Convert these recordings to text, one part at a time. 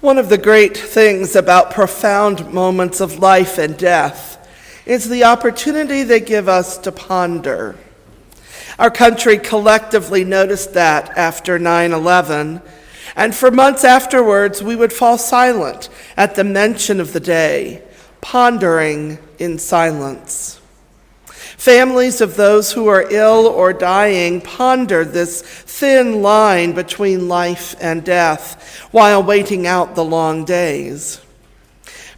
One of the great things about profound moments of life and death is the opportunity they give us to ponder. Our country collectively noticed that after 9/11, and for months afterwards we would fall silent at the mention of the day, pondering in silence. Families of those who are ill or dying ponder this thin line between life and death while waiting out the long days.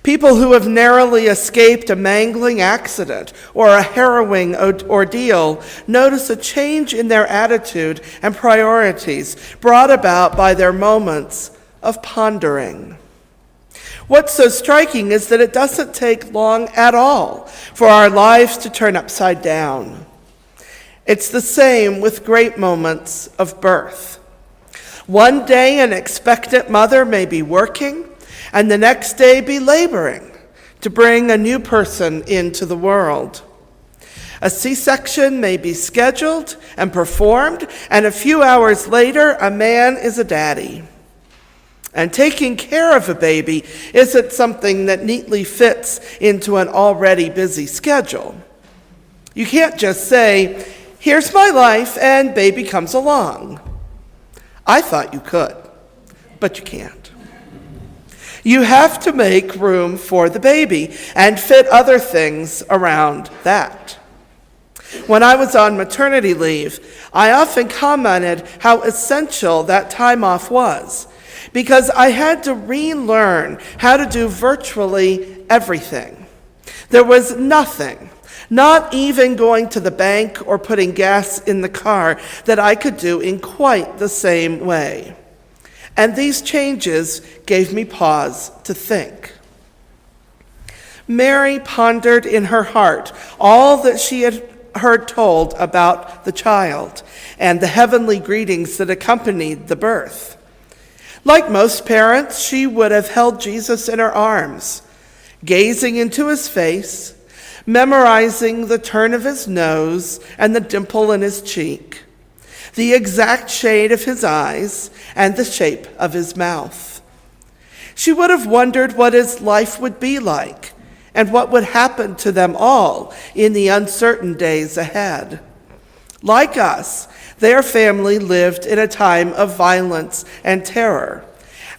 People who have narrowly escaped a mangling accident or a harrowing ordeal notice a change in their attitude and priorities brought about by their moments of pondering. What's so striking is that it doesn't take long at all for our lives to turn upside down. It's the same with great moments of birth. One day an expectant mother may be working, and the next day be laboring to bring a new person into the world. A C-section may be scheduled and performed, and a few hours later, a man is a daddy. And taking care of a baby isn't something that neatly fits into an already busy schedule. You can't just say, "Here's my life," and baby comes along. I thought you could, but you can't. You have to make room for the baby and fit other things around that. When I was on maternity leave, I often commented how essential that time off was, because I had to relearn how to do virtually everything. There was nothing, not even going to the bank or putting gas in the car, that I could do in quite the same way. And these changes gave me pause to think. Mary pondered in her heart all that she had heard told about the child and the heavenly greetings that accompanied the birth. Like most parents, she would have held Jesus in her arms, gazing into his face, memorizing the turn of his nose and the dimple in his cheek, the exact shade of his eyes and the shape of his mouth. She would have wondered what his life would be like and what would happen to them all in the uncertain days ahead. Like us, their family lived in a time of violence and terror,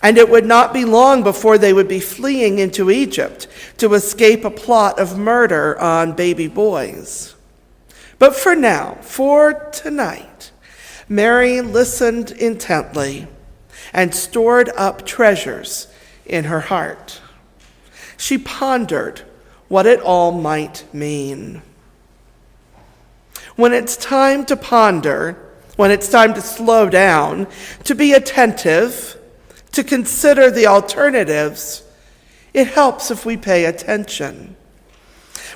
and it would not be long before they would be fleeing into Egypt to escape a plot of murder on baby boys. But for now, for tonight, Mary listened intently and stored up treasures in her heart. She pondered what it all might mean. When it's time to ponder, when it's time to slow down, to be attentive, to consider the alternatives, it helps if we pay attention.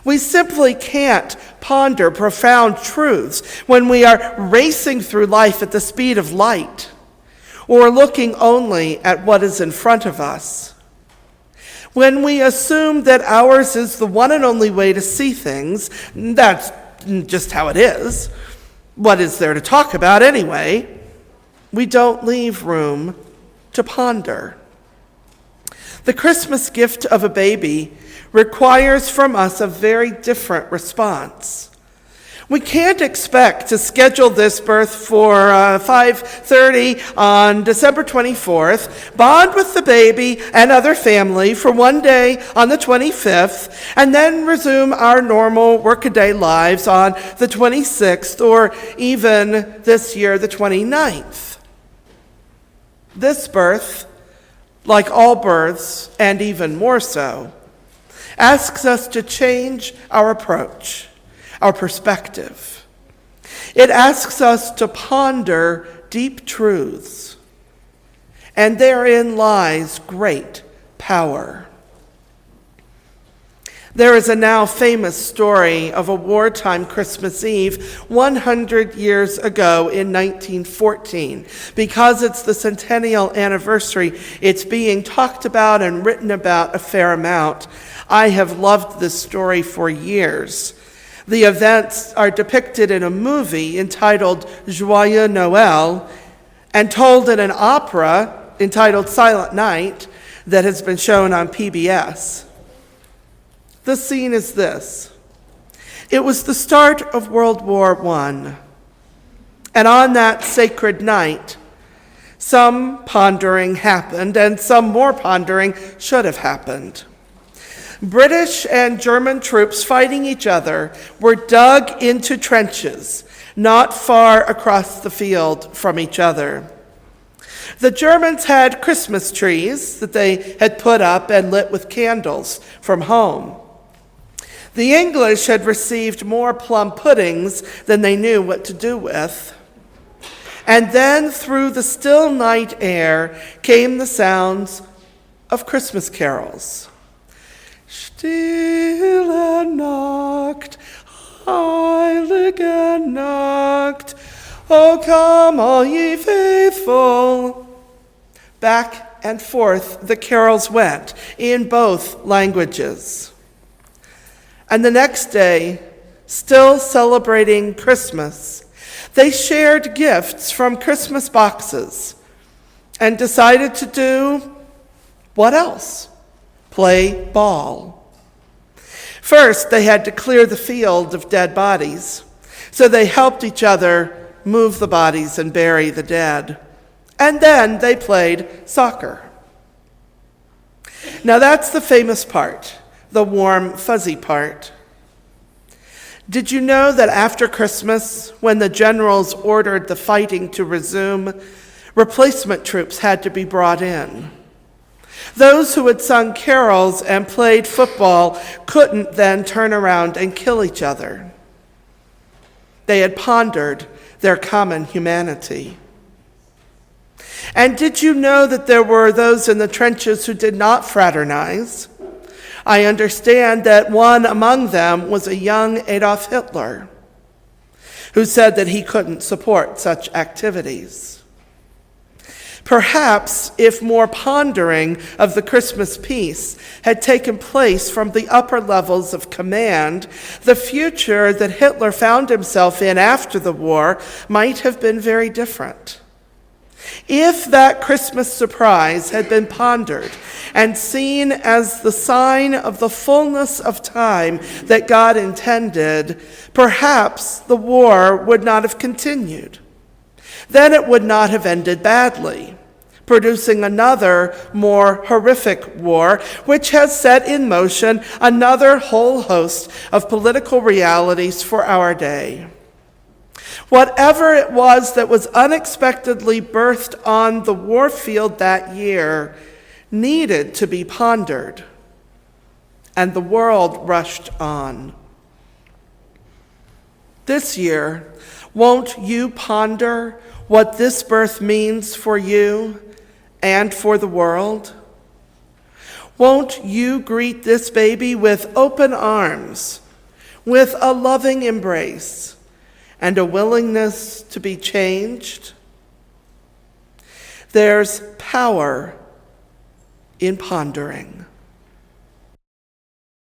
We simply can't ponder profound truths when we are racing through life at the speed of light or looking only at what is in front of us. When we assume that ours is the one and only way to see things, that's just how it is. What is there to talk about anyway? We don't leave room to ponder. The Christmas gift of a baby requires from us a very different response. We can't expect to schedule this birth for 5:30 on December 24th, bond with the baby and other family for one day on the 25th, and then resume our normal workaday lives on the 26th or even this year, the 29th. This birth, like all births, and even more so, asks us to change our approach, our perspective. It asks us to ponder deep truths, and therein lies great power. There is a now famous story of a wartime Christmas Eve 100 years ago in 1914. Because it's the centennial anniversary, it's being talked about and written about a fair amount. I have loved this story for years. The events are depicted in a movie entitled Joyeux Noël and told in an opera entitled Silent Night that has been shown on PBS. The scene is this. It was the start of World War I, and on that sacred night, some pondering happened, and some more pondering should have happened. British and German troops fighting each other were dug into trenches not far across the field from each other. The Germans had Christmas trees that they had put up and lit with candles from home. The English had received more plum puddings than they knew what to do with. And then through the still night air came the sounds of Christmas carols. Stille Nacht, heilige Nacht, O come all ye faithful. Back and forth the carols went in both languages. And the next day, still celebrating Christmas, they shared gifts from Christmas boxes and decided to do what else? Play ball. First, they had to clear the field of dead bodies, so they helped each other move the bodies and bury the dead. And then they played soccer. Now that's the famous part, the warm, fuzzy part. Did you know that after Christmas, when the generals ordered the fighting to resume, replacement troops had to be brought in? Those who had sung carols and played football couldn't then turn around and kill each other. They had pondered their common humanity. And did you know that there were those in the trenches who did not fraternize? I understand that one among them was a young Adolf Hitler, who said that he couldn't support such activities. Perhaps if more pondering of the Christmas peace had taken place from the upper levels of command, the future that Hitler found himself in after the war might have been very different. If that Christmas surprise had been pondered and seen as the sign of the fullness of time that God intended, perhaps the war would not have continued. Then it would not have ended badly, producing another more horrific war, which has set in motion another whole host of political realities for our day. Whatever it was that was unexpectedly birthed on the warfield that year needed to be pondered, and the world rushed on. This year, won't you ponder what this birth means for you and for the world? Won't you greet this baby with open arms, with a loving embrace, and a willingness to be changed? There's power in pondering.